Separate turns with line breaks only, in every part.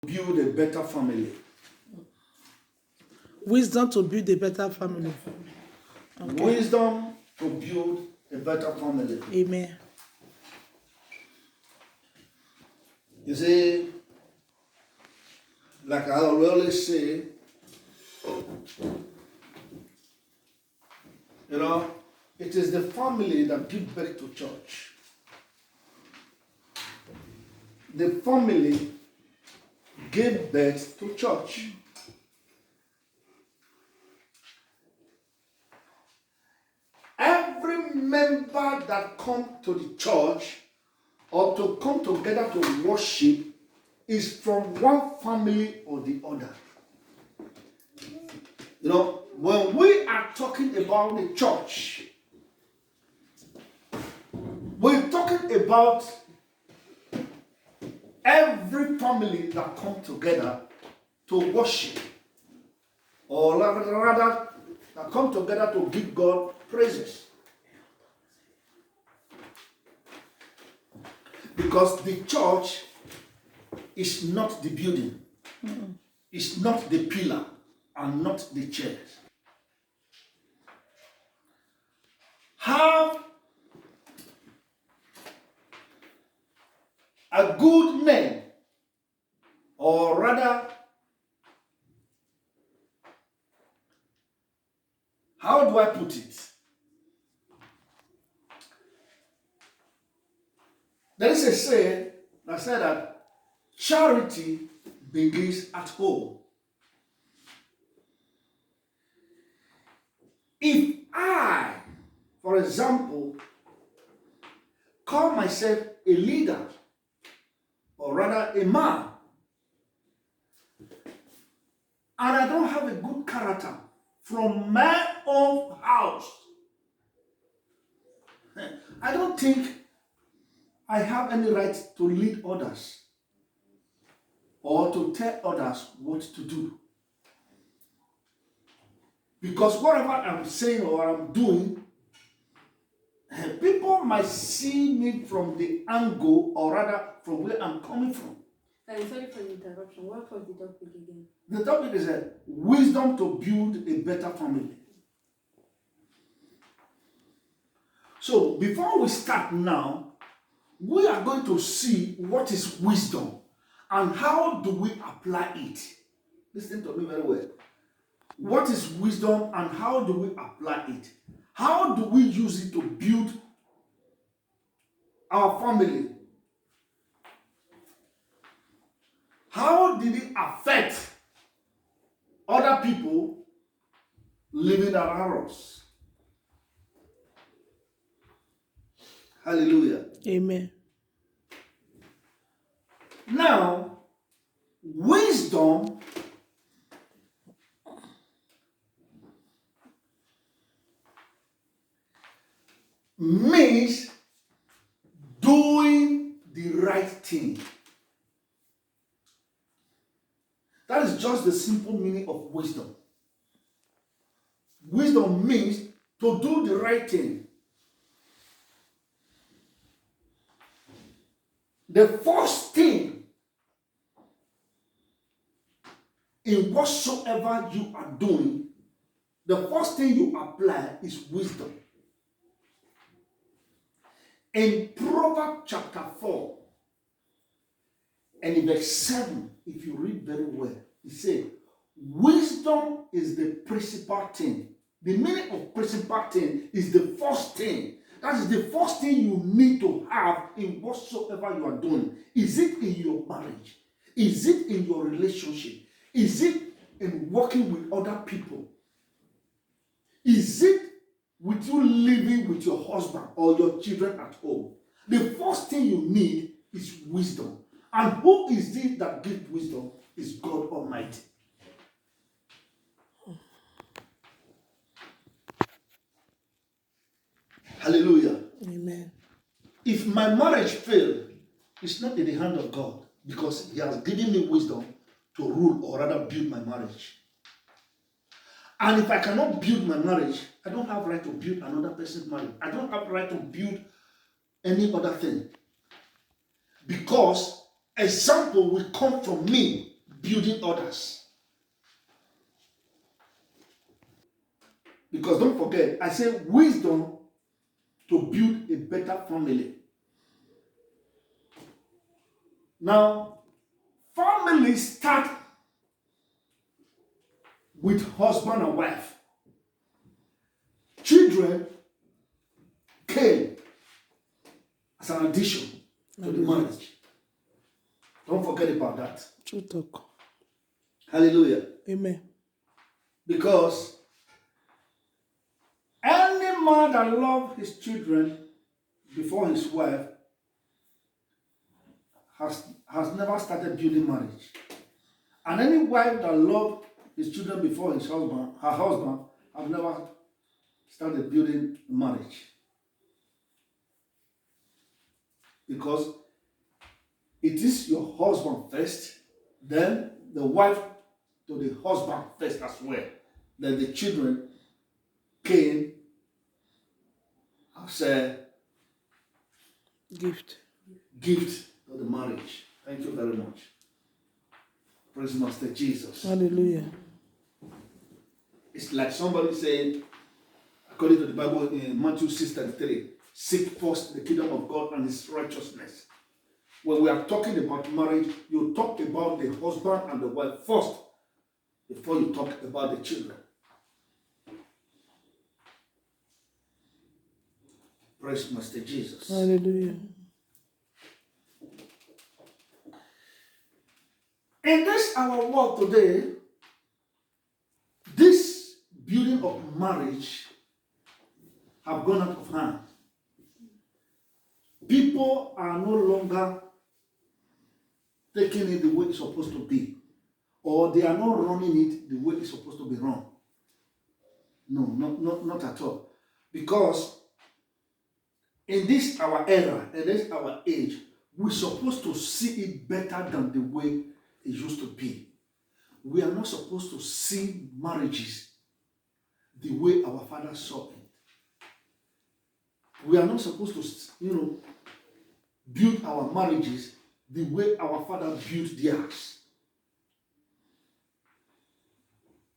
build a better family.
Wisdom to build a better family. Okay.
Wisdom to build a better family.
Amen.
You see, like I always say, it is the family that gives birth to church. The family gave birth to church. Every member that comes to the church or to come together to worship is from one family or the other. When we are talking about the church, we're talking about every family that come together to worship, or rather, that come together to give God praises. Because the church is not the building, it's not the pillar, and not the chairs. Have a good name, or rather, how do I put it? There is a saying that said that charity begins at home. If I, for example, call myself a leader, or rather a man, and I don't have a good character from my own house, I don't think I have any right to lead others or to tell others what to do. Because whatever I'm saying or I'm doing, people might see me from the angle, or rather from where I'm coming from.
Sorry for the interruption. What was the topic again?
The topic is wisdom to build a better family. So before we start now, we are going to see what is wisdom and how do we apply it. Listen to me very well. What is wisdom and how do we apply it? How do we use it to build our family? How did it affect other people living around us? Hallelujah.
Amen.
Now, wisdom means doing the right thing. That is just the simple meaning of wisdom. Wisdom means to do the right thing. The first thing in whatsoever you are doing, the first thing you apply is wisdom. In Proverbs chapter 4 and in verse 7, if you read very well, it says, wisdom is the principal thing. The meaning of principal thing is the first thing. That is the first thing you need to have in whatsoever you are doing. Is it in your marriage? Is it in your relationship? Is it in working with other people? Is it with you living with your husband or your children at home? The first thing you need is wisdom. And who is it that gives wisdom? Is God Almighty. Hallelujah.
Amen.
If my marriage fails, it's not in the hand of God, because He has given me wisdom to rule, or rather build my marriage. And if I cannot build my marriage, I don't have right to build another person's marriage. I don't have right to build any other thing. Because example will come from me. building others. Because don't forget, I say wisdom to build a better family. Now, families start with husband and wife. Children came as an addition to the marriage. Don't forget about that.
True talk.
Hallelujah.
Amen.
Because any man that loves his children before his wife has never started building marriage. And any wife that loves his children before his husband, her husband, have never started building marriage. Because it is your husband first, then the wife to the husband first as well. Then the children came as a
Gift.
gift to the marriage. Thank you very much. Praise Master Jesus.
Hallelujah.
It's like somebody saying, according to the Bible in Matthew 6:33, seek first the kingdom of God and his righteousness. When we are talking about marriage, you talk about the husband and the wife first before you talk about the children. Praise Master Jesus.
Hallelujah.
In this our world today, this building of marriage have gone out of hand. People are no longer taking it the way it's supposed to be, or they are not running it the way it's supposed to be run. No, not at all. Because in this our era, in this our age, we're supposed to see it better than the way it used to be. We are not supposed to see marriages the way our father saw it. We are not supposed to, build our marriages the way our father built theirs.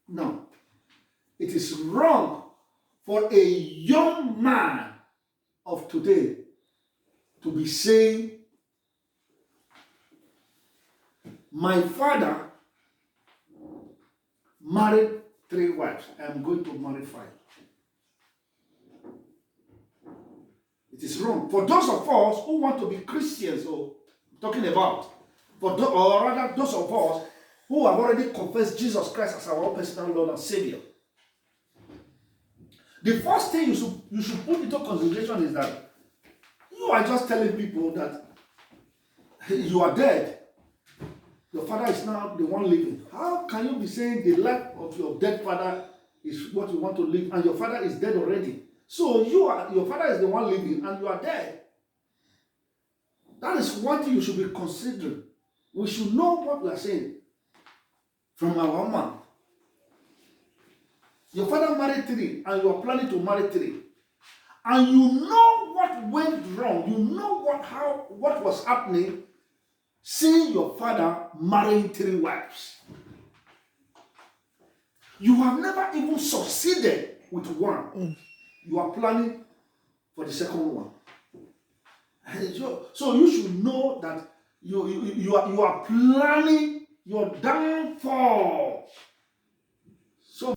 No. It is wrong for a young man of today to be saying, my father married 3 wives, I am going to marry 5. It is wrong. For those of us who want to be Christians, or talking about, or rather those of us who have already confessed Jesus Christ as our personal Lord and Savior, the first thing you should put into consideration is that you are just telling people that you are dead. Your father is now the one living. How can you be saying the life of your dead father is what you want to live, and your father is dead already? So your father is the one living and you are dead. That is one thing you should be considering. We should know what we are saying from our mouth. Your father married 3 and you are planning to marry 3. And you know what went wrong. You know what was happening seeing your father marrying 3 wives. You have never even succeeded with one. You are planning for the second one. So you should know that you are planning your downfall. So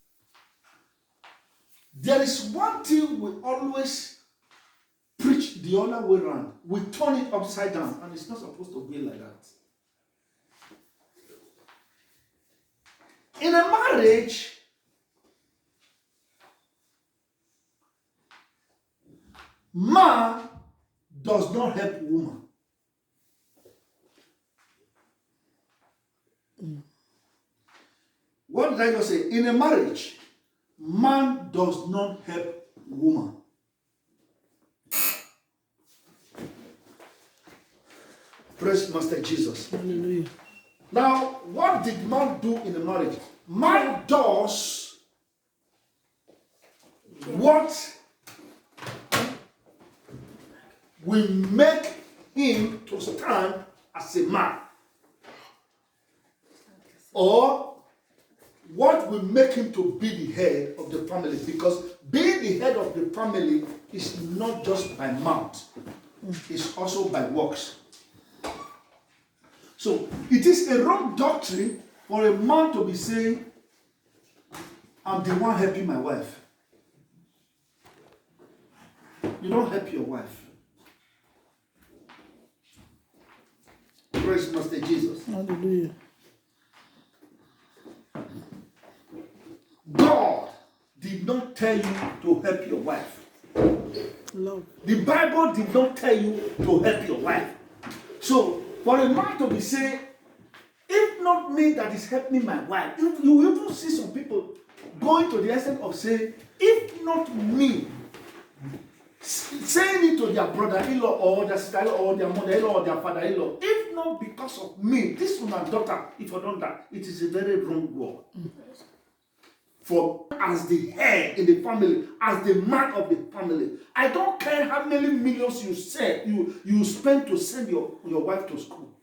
there is one thing we always preach the other way around. We turn it upside down, and it's not supposed to be like that. In a marriage, man does not help woman. What did I just say? In a marriage, man does not help woman. Praise Master Jesus.
Hallelujah.
Now, what did man do in a marriage? Man does what will make him to stand as a man. or what will make him to be the head of the family, because being the head of the family is not just by mouth, it's also by works. So it is a wrong doctrine for a man to be saying, I'm the one helping my wife. You don't help your wife. Praise Master Jesus.
Hallelujah.
God did not tell you to help your wife.
Love.
The Bible did not tell you to help your wife. So, for a man to be saying, if not me that is helping my wife, if you even see some people going to the extent of saying, if not me, saying it to their brother-in-law or their sister-in-law or their mother-in-law or their father-in-law, if not because of me, this is my daughter, if I don't that, it is a very wrong word. For as the head in the family, as the man of the family, I don't care how many millions you spend to send your wife to school.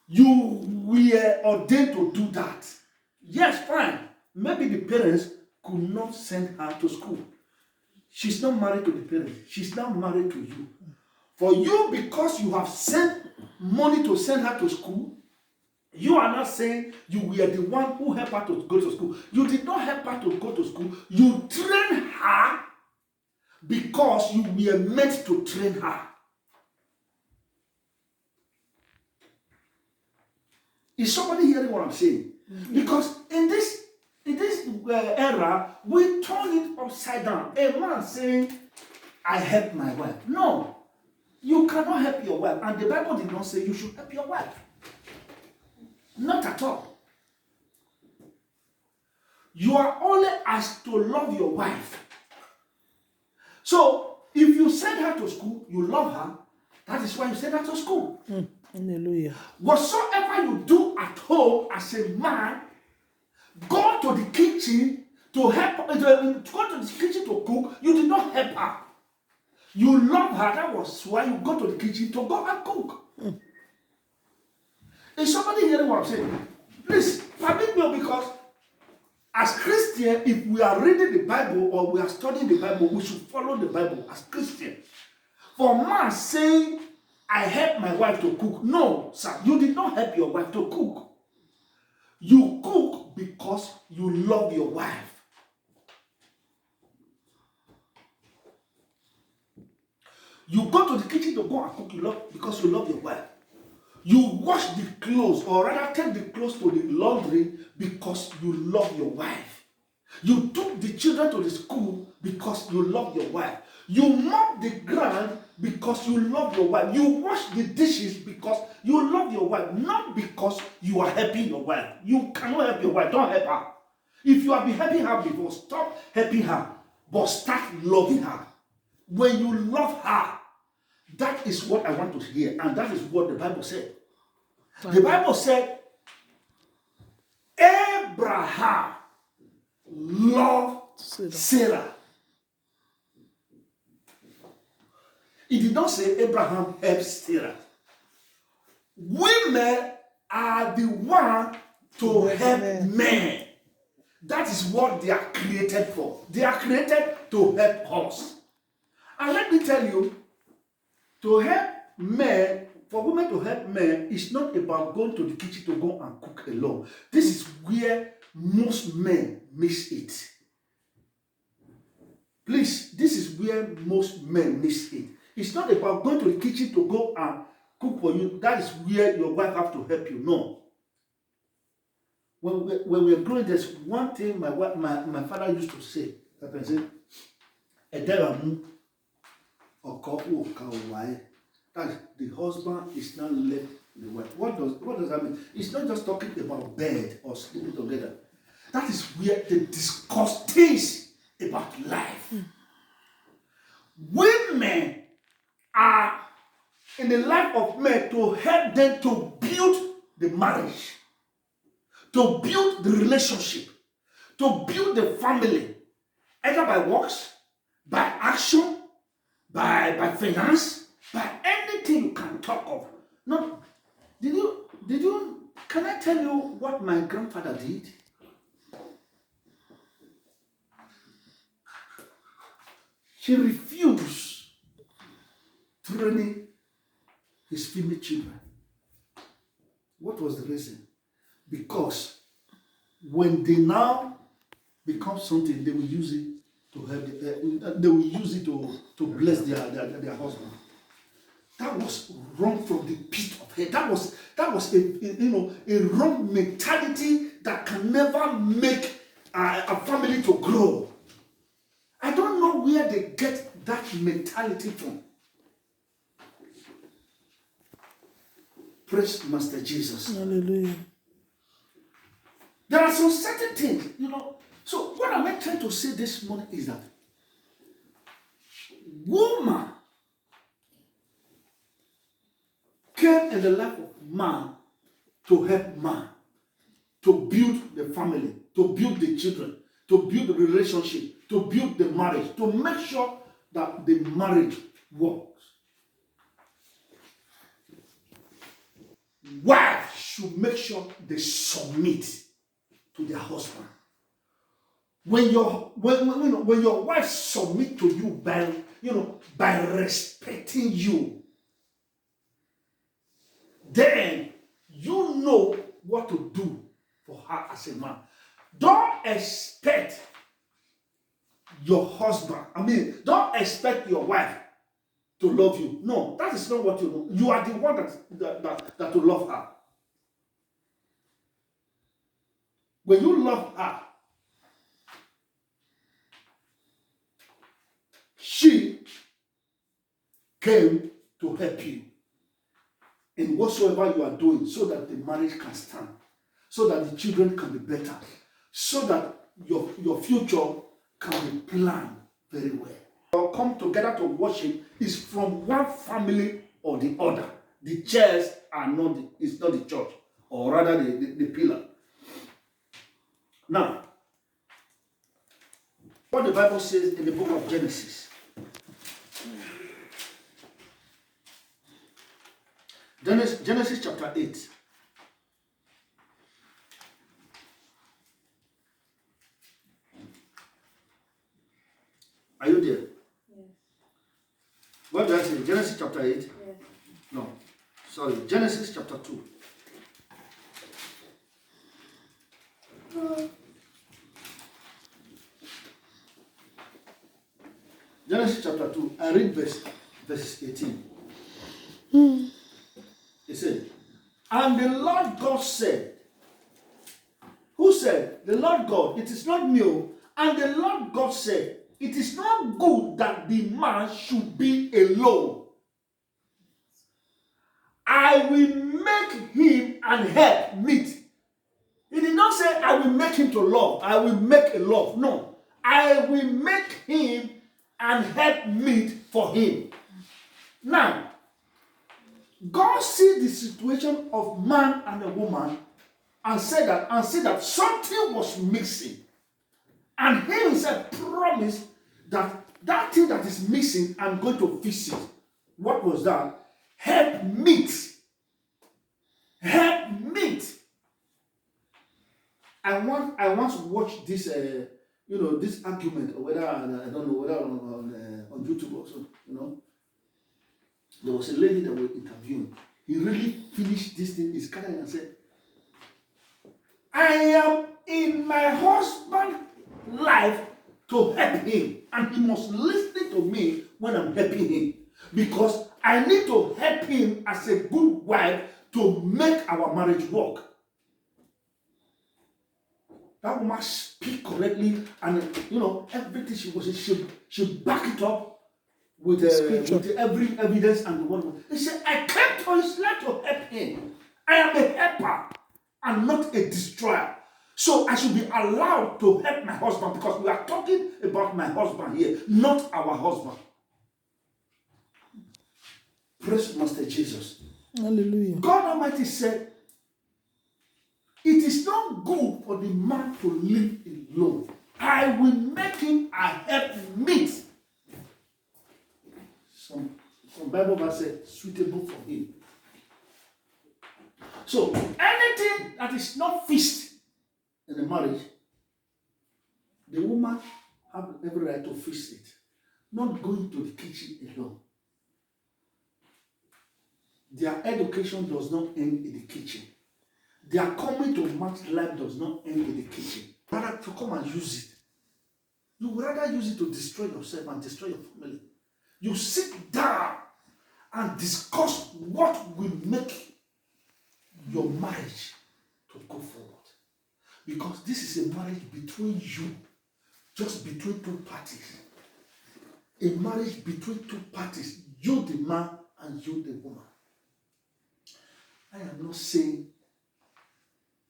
You were ordained to do that. Yes, fine. Maybe the parents could not send her to school. She's not married to the parents. She's now married to you. For you, because you have sent money to send her to school, you are not saying you were the one who helped her to go to school. You did not help her to go to school. You trained her because you were meant to train her. Is somebody hearing what I'm saying? Mm-hmm. Because in this era, we turn it upside down. A man saying, I help my wife. No, you cannot help your wife. And the Bible did not say you should help your wife. Not at all. You are only asked to love your wife. So, if you send her to school, you love her. That is why you send her to school.
Hallelujah.
Whatsoever you do at home as a man, go to the kitchen to help, go to the kitchen to cook. You did not help her. You love her. That was why you go to the kitchen to go and cook. Is somebody hearing what I'm saying? Please, permit me, because as Christians, if we are reading the Bible or we are studying the Bible, we should follow the Bible as Christians. For man saying, I help my wife to cook. No, sir, you did not help your wife to cook. You cook because you love your wife. You go to the kitchen to go and cook because you love your wife. You wash the clothes, or rather take the clothes to the laundry because you love your wife. You took the children to the school because you love your wife. You mop the ground because you love your wife. You wash the dishes because you love your wife, not because you are helping your wife. You cannot help your wife. Don't help her. If you have been helping her before, stop helping her, but start loving her. When you love her, that is what I want to hear, and that is what the Bible said. The Bible said, Abraham loved Sarah. It did not say Abraham helped Sarah. Women are the one to help men. That is what they are created for. They are created to help us. And let me tell you, to help men, for women to help men, is not about going to the kitchen to go and cook alone. This is where most men miss it. Please, this is where most men miss it. It's not about going to the kitchen to go and cook for you. That is where your wife has to help you. No. When we were growing, there's one thing my father used to say. That is, that the husband is not left the wife. What does that mean? It's not just talking about bed or sleeping together. That is where they discuss things about life. Women are in the life of men to help them to build the marriage, to build the relationship, to build the family, either by works, by action, by finance, by anything you can talk of. No, did you Can I tell you what my grandfather did? He refused training his female children. What was the reason? Because when they now become something, they will use it to help. They will use it to bless their husband. That was wrong from the pit of hell. That was a wrong mentality that can never make a family to grow. I don't know where they get that mentality from. Praise Master Jesus.
Hallelujah.
There are some certain things, So what I'm trying to say this morning is that woman came in the life of man to help man, to build the family, to build the children, to build the relationship, to build the marriage, to make sure that the marriage works. Wives should make sure they submit to their husband. When your wife submit to you by respecting you, then you know what to do for her as a man. Don't expect your husband, don't expect your wife to love you. No, that is not what you know. You are the one that will love her. When you love her, she came to help you in whatsoever you are doing, so that the marriage can stand, so that the children can be better, so that your future can be planned very well. Or come together to worship is from one family or the other. The chairs are not it's not the church, or rather the pillar. Now, what the Bible says in the book of Genesis. Genesis chapter 8. Are you there?
Yes.
What do I say? Genesis chapter 8?
Yes.
No. Sorry. Genesis chapter 2. Genesis chapter 2. I read verses 18. It said, and the Lord God said, who said? The Lord God. It is not me. And the Lord God said, it is not good that the man should be alone. I will make him an help meet. He did not say, I will make him to love. I will make a love. No. I will make him an help meet for him. Now, God sees the situation of man and a woman and said that something was missing. And he himself promised that thing that is missing, I'm going to fix it. What was that? Help meet. Help meet. I once watched this this argument, or whether I don't know whether on YouTube also, There was a lady that were interviewing. He really finished this thing. He's coming and said, I am in my husband's life to help him. And he must listen to me when I'm helping him. Because I need to help him as a good wife to make our marriage work. That woman speak correctly, and everything she was saying, she back it up with every evidence and the word. He said, I came to his life to help him. I am a helper and not a destroyer. So I should be allowed to help my husband, because we are talking about my husband here, not our husband. Praise Master Jesus.
Hallelujah.
God Almighty said, it is not good for the man to live alone. I will make him a helpmeet. Some Bible verse said, suitable for him. So anything that is not fixed in a marriage, the woman have every right to fix it. Not going to the kitchen alone. Their education does not end in the kitchen. Their coming to match life does not end in the kitchen. Rather to come and use it. You would rather use it to destroy yourself and destroy your family. You sit down and discuss what will make your marriage to go forward. Because this is a marriage between you, just between two parties. A marriage between two parties, you the man and you the woman. I am not saying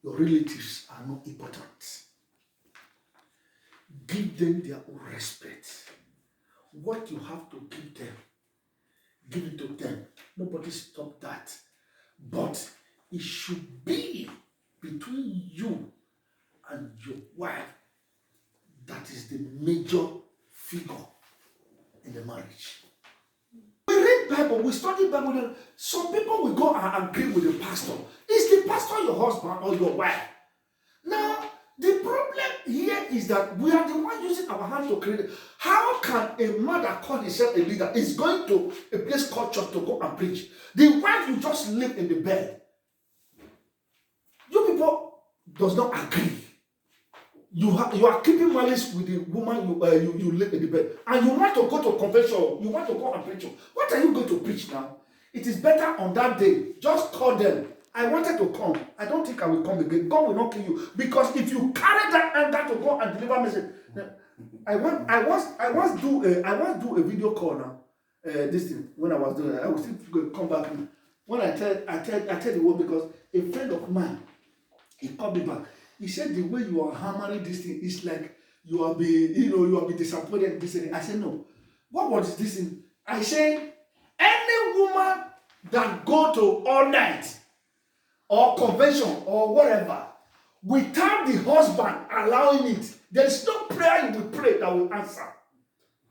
your relatives are not important. Give them their own respect. What you have to give it to them. Nobody stop that. But it should be between you and your wife that is the major figure in the marriage. We read Bible, we study Bible. Some people will go and agree with the pastor. Is the pastor your husband or your wife? Now, the problem here is that we are the one using our hands to create it. How can a man that calls himself a leader is going to a place called church to go and preach? The wife you just live in the bed. You people does not agree. You are keeping malice with the woman you live in the bed, and you want to go to convention. You want to go and preach. What are you going to preach now? It is better on that day. Just call them. I wanted to come. I don't think I will come again. God will not kill you, because if you carry that anger to go and deliver message, I once do a video call now. This thing when I was doing it, I will still come back. When I tell the word, because a friend of mine, he called me back. He said the way you are hammering this thing is like you are be disappointed in this thing. I said no. What was this thing? I said any woman that go to all night or convention or whatever without the husband allowing it, there is no prayer you will pray that will answer.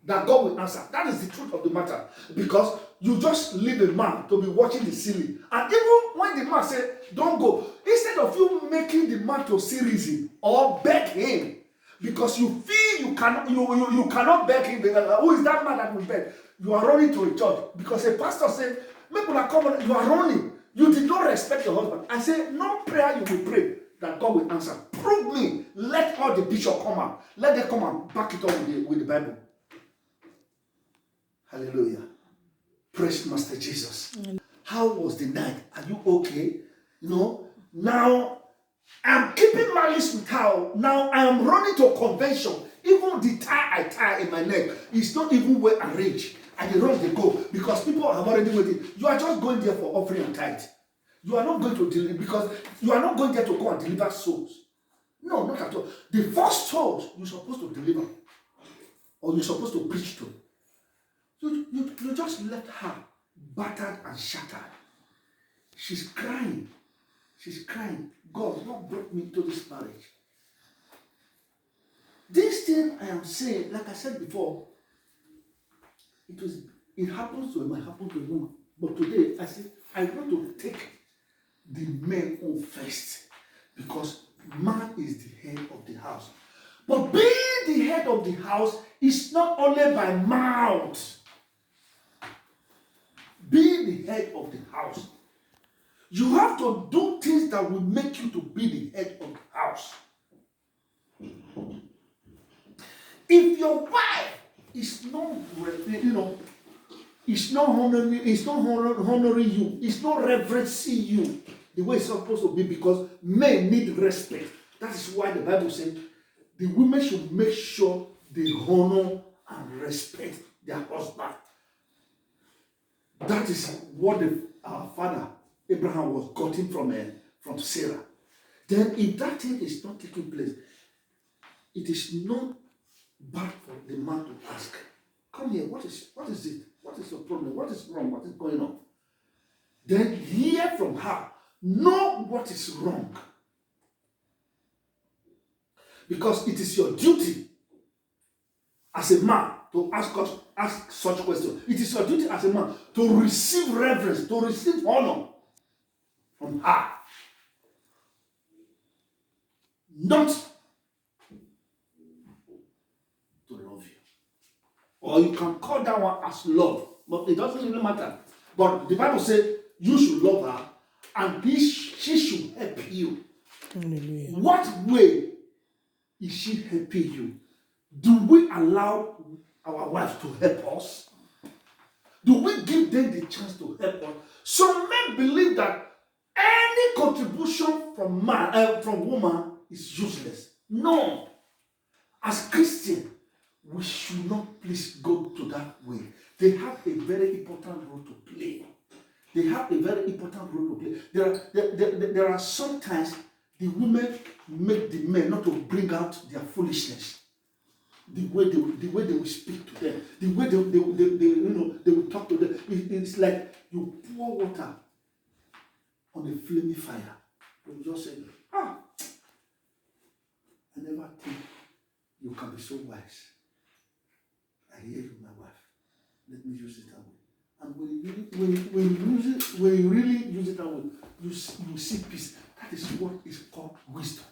That God will answer. That is the truth of the matter. Because you just leave a man to be watching the ceiling. And even when the man said, don't go, instead of you making the man to see reason or beg him, because you feel you cannot beg him, who is that man that will beg? You are running to a church. Because a pastor said, people are coming, you are running. You did not respect your husband. I say, no prayer you will pray that God will answer. Prove me. Let all the bishop come out. Let them come and back it up with the Bible. Hallelujah. Praise Master Jesus. How was the night? Are you okay? Now I'm keeping malice with her. Now I am running to a convention. Even the tie I tie in my neck is not even well arranged. And the run they go because people have already waited. You are just going there for offering and tithe. You are not going to deliver because you are not going there to go and deliver souls. No, not at all. The first souls you're supposed to deliver or you're supposed to preach to. You just left her battered and shattered. She's crying. She's crying. God, what brought me to this marriage? This thing I am saying, like I said before, it happens to him, it happens to a woman. But today, I said, I want to take the man on first. Because man is the head of the house. But being the head of the house is not only by mouth. Being the head of the house, you have to do things that will make you to be the head of the house. If your wife is not, is not honoring you, is not reverencing you the way it's supposed to be, because men need respect. That is why the Bible says the women should make sure they honor and respect their husband. That is what our father Abraham was gotten from Sarah. Then if that thing is not taking place, it is not bad for the man to ask, come here, what is it? What is your problem? What is wrong? What is going on? Then hear from her. Know what is wrong. Because it is your duty as a man to ask such questions. It is your duty as a man to receive reverence, to receive honor from her. not to love you. Or you can call that one as love, but it doesn't really matter. But the Bible says you should love her and she should help you.
Hallelujah.
What way is she helping you? Do we allow our wives to help us? Do we give them the chance to help us? Some men believe that any contribution from woman is useless. No. As Christians, we should not please go to that way. They have a very important role to play. They have a very important role to play. There are sometimes the women make the men not to bring out their foolishness. The way they will speak to them, the way they will talk to them. It's like you pour water on a flaming fire. You just say, I never think you can be so wise. I hear you, my wife. Let me use it that way. And when you really use it that way, you see peace. That is what is called wisdom.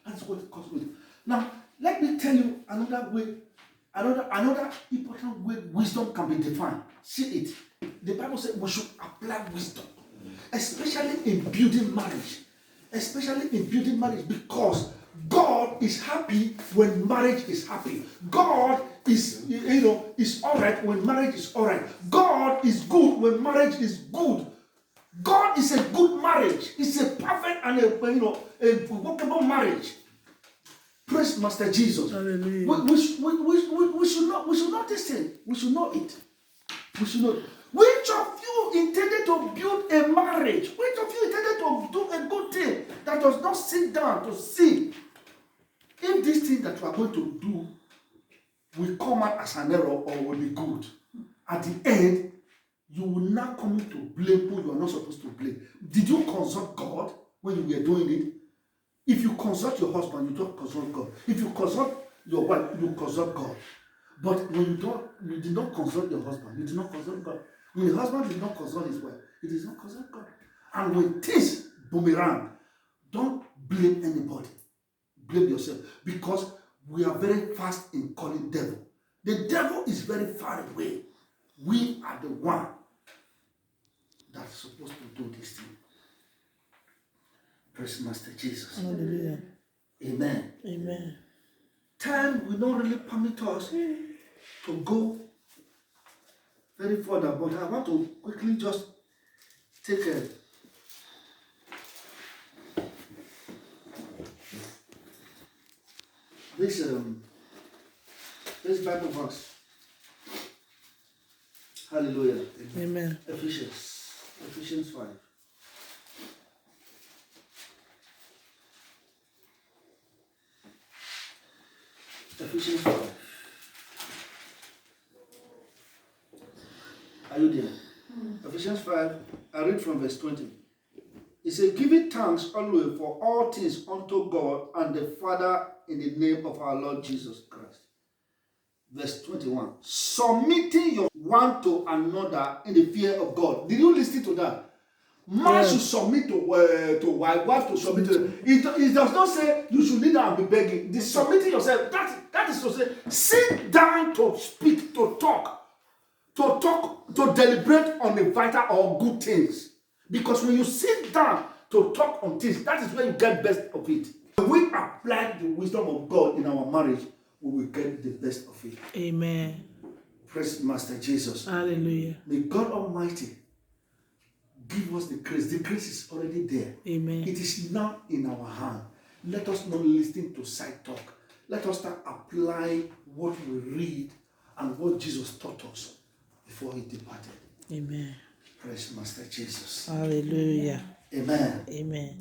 That's what it calls wisdom. Now, let me tell you another way, another important way wisdom can be defined. See it. The Bible says we should apply wisdom, especially in building marriage. Especially in building marriage, because God is happy when marriage is happy. God is, is all right when marriage is all right. God is good when marriage is good. God is a good marriage. It's a perfect and a workable marriage. Praise Master Jesus.
Hallelujah.
We should not this thing. We should know it. We should know it. Which of you intended to build a marriage? Which of you intended to do a good thing that does not sit down to see if this thing that you are going to do will come out as an error or will be good? At the end, you will now come to blame who you are not supposed to blame. Did you consult God when you were doing it? If you consult your husband, you don't consult God. If you consult your wife, you consult God. But when you did not consult your husband, you did not consult God. When the husband did not consult his wife, he did not consult God. And when things boomerang, don't blame anybody. Blame yourself. Because we are very fast in calling devil. The devil is very far away. We are the one that's supposed to do this thing. Praise Master Jesus.
Hallelujah.
Amen.
Amen.
Time will not really permit us to go very further, but I want to quickly just take this Bible verse. Hallelujah.
Amen.
Ephesians 5. Ephesians 5. Are you there? Ephesians 5, I read from verse 20. It says, giving thanks always for all things unto God and the Father in the name of our Lord Jesus Christ. Verse 21. Submitting your one to another in the fear of God. Did you listen to that? Man should submit to wife to submit to. It does not say you should kneel down and be begging. The submitting yourself, that is to say, sit down to speak, to talk, to deliberate on the vital or good things. Because when you sit down to talk on things, that is where you get best of it. When we apply the wisdom of God in our marriage, we will get the best of it.
Amen.
Praise Master Jesus.
Hallelujah.
May God Almighty give us the grace. The grace is already there.
Amen.
It is now in our hand. Let us not listen to side talk. Let us start applying what we read and what Jesus taught us before he departed.
Amen.
Praise Master Jesus.
Hallelujah.
Amen.
Amen.